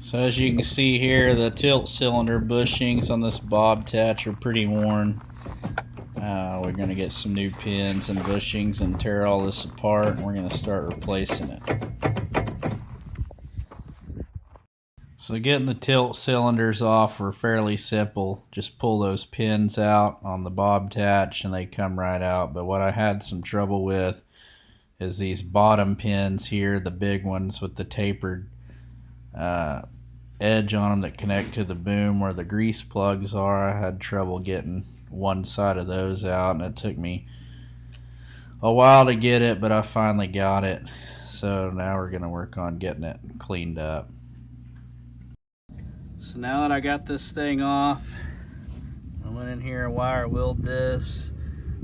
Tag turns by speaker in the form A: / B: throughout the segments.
A: So as you can see here, the tilt cylinder bushings on this Bobtach are pretty worn. We're going to get some new pins and bushings and tear all this apart, and we're going to start replacing it. So getting the tilt cylinders off were fairly simple. Just pull those pins out on the Bobtach and they come right out. But what I had some trouble with is these bottom pins here, the big ones with the tapered edge on them that connect to the boom where the grease plugs are. I had trouble getting one side of those out, and it took me a while to get it, but I finally got it. So now we're going to work on getting it cleaned up. So now that I got this thing off, I went in here and wire willed this,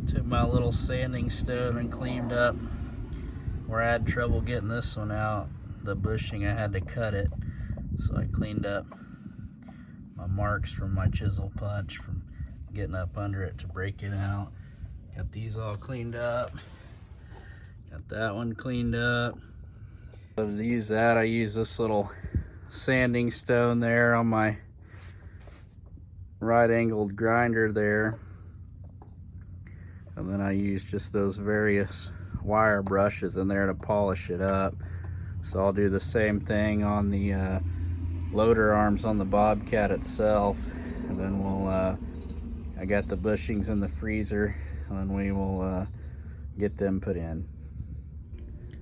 A: took my little sanding stone and cleaned up where I had trouble getting this one out. The bushing, I had to cut it, so I cleaned up my marks from my chisel punch from getting up under it to break it out. Got these all cleaned up, got that one cleaned up. So to use that, I use this little sanding stone there on my right angled grinder there, and then I use just those various wire brushes in there to polish it up. So I'll do the same thing on the loader arms on the BOBCAT itself, and then we'll I got the bushings in the freezer, and then we will get them put in.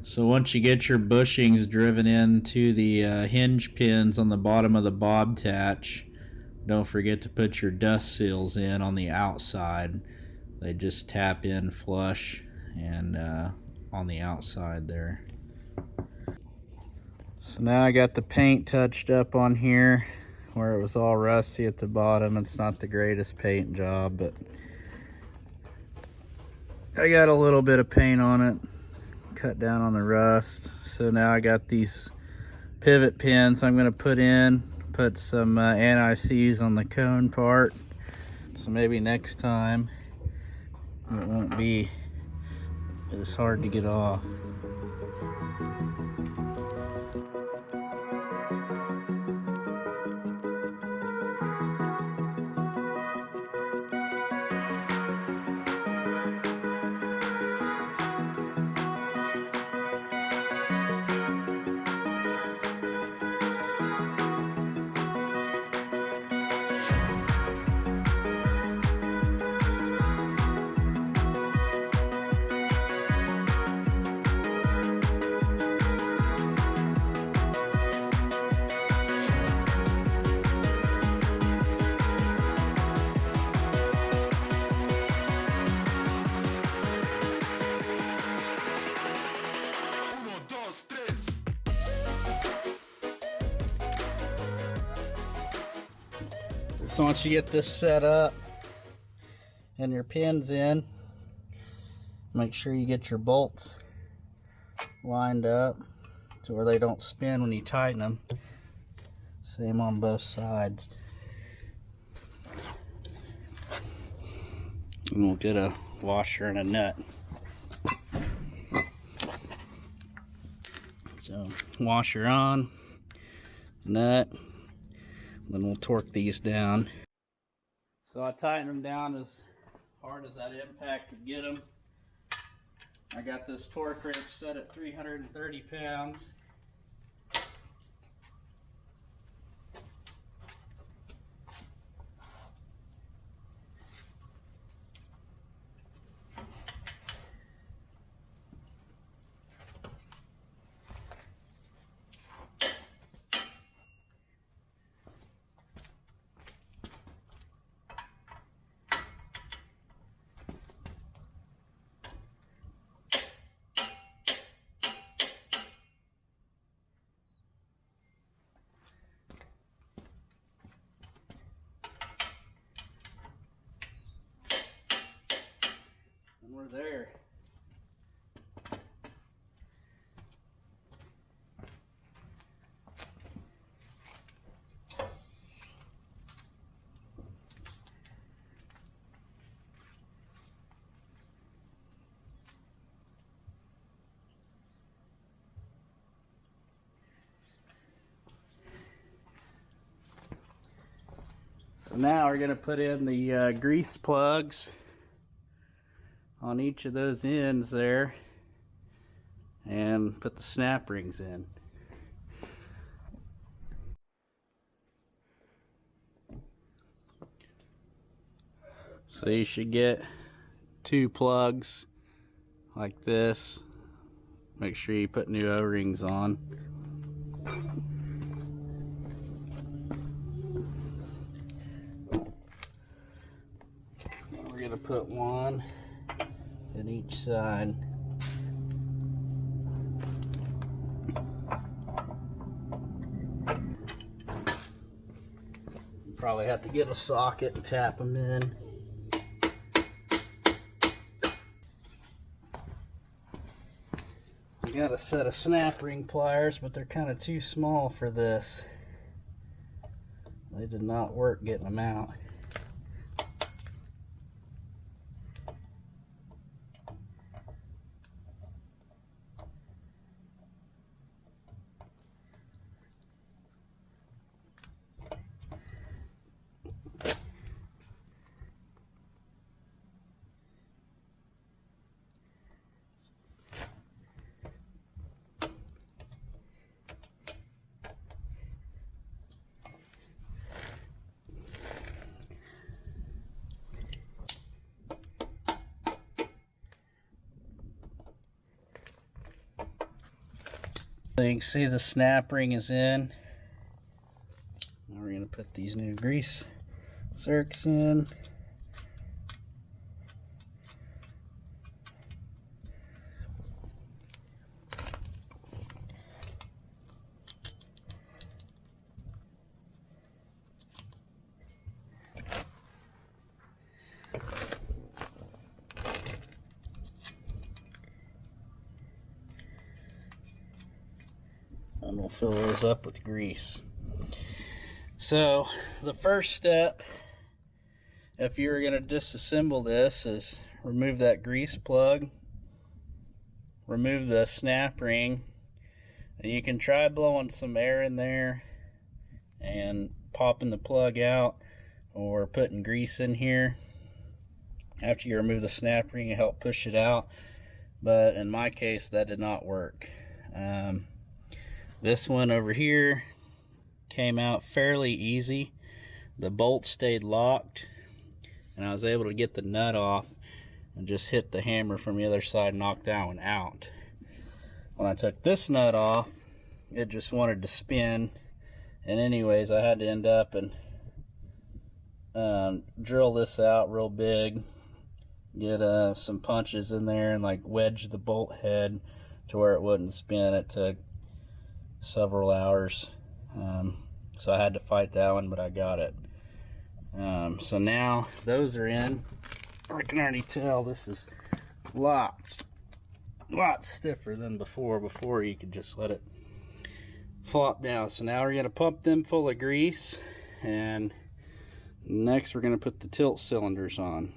A: So once you get your bushings driven into the hinge pins on the bottom of the Bobtach, don't forget to put your dust seals in on the outside. They just tap in flush and on the outside there. So now I got the paint touched up on here where it was all rusty at the bottom. It's not the greatest paint job, but I got a little bit of paint on it, cut down on the rust. So now I got these pivot pins I'm going to put some anti-seize on the cone part, so maybe next time it won't be as hard to get off. So once you get this set up and your pins in, make sure you get your bolts lined up to where they don't spin when you tighten them. Same on both sides. And we'll get a washer and a nut. So washer on, nut. Then we'll torque these down. So I tightened them down as hard as that impact could get them. I got this torque wrench set at 330 pounds. So now we're going to put in the grease plugs on each of those ends there and put the snap rings in. So you should get 2 plugs like this. Make sure you put new O-rings on. We're going to put one in each side. You probably have to get a socket and tap them in. I got a set of snap ring pliers, but they're kind of too small for this. They did not work getting them out. So you can see the snap ring is in. Now we're going to put these new grease circs in. And we'll fill those up with grease. So the first step, if you were going to disassemble this, is remove that grease plug, remove the snap ring, and you can try blowing some air in there and popping the plug out, or putting grease in here after you remove the snap ring and help push it out. But in my case, that did not work. This one over here came out fairly easy. The bolt stayed locked, and I was able to get the nut off and just hit the hammer from the other side and knock that one out. When I took this nut off, it just wanted to spin, and anyways, I had to end up and drill this out real big, get some punches in there and like wedge the bolt head to where it wouldn't spin. It took several hours, so I had to fight that one, but I got it. So now those are in. I can already tell this is lots stiffer than before. Before you could just let it flop down. So now we're going to pump them full of grease, and next we're going to put the tilt cylinders on.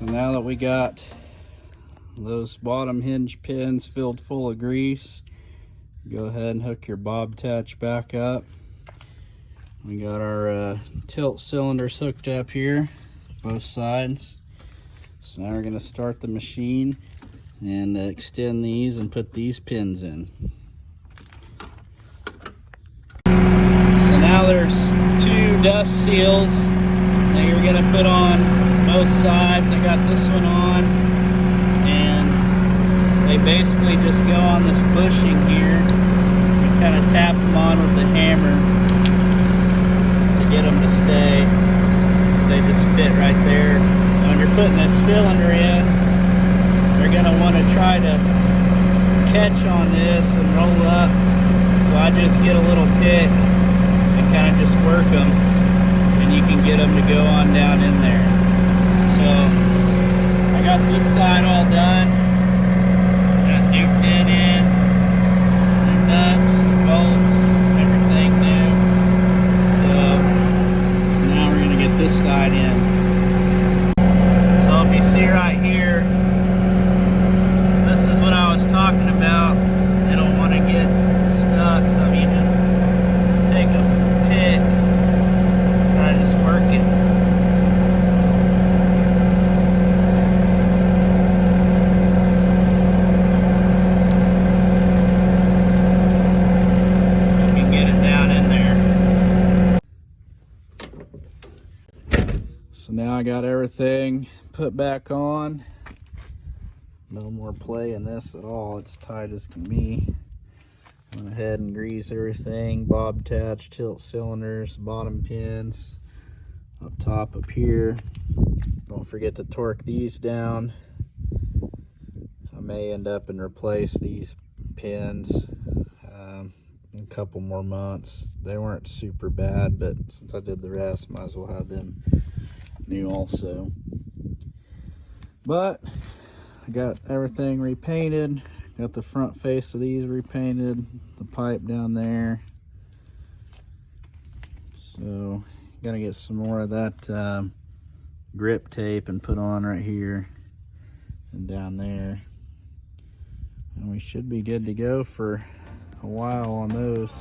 A: Now that we got those bottom hinge pins filled full of grease, go ahead and hook your Bobtach back up. We got our tilt cylinders hooked up here, both sides. So now we're going to start the machine and extend these and put these pins in. So now there's 2 dust seals that you're going to put on both sides. I got this one on, and they basically just go on this bushing here. You kind of tap them on with the hammer to get them to stay. They just fit right there. And when you're putting this cylinder in, you're going to want to try to catch on this and roll up. So I just get a little pick and kind of just work them, and you can get them to go on down in there. So I got this side all done. Got new pin in, new nuts, bolts, everything new. So now we're going to get this side in. So if you see right here, this is what I was talking about. They don't want to get stuck, so you just take a pick, try to just work it. You can get it down in there. So now I got everything put back on. No more play in this at all. It's tight as can be. Went ahead and grease everything. Bobtach, tilt cylinders, bottom pins, up top up here. Don't forget to torque these down. I may end up and replace these pins in a couple more months. They weren't super bad, but since I did the rest, might as well have them new also. But I got everything repainted. Got the front face of these repainted, the pipe down there. So gotta get some more of that grip tape and put on right here and down there. And we should be good to go for a while on those.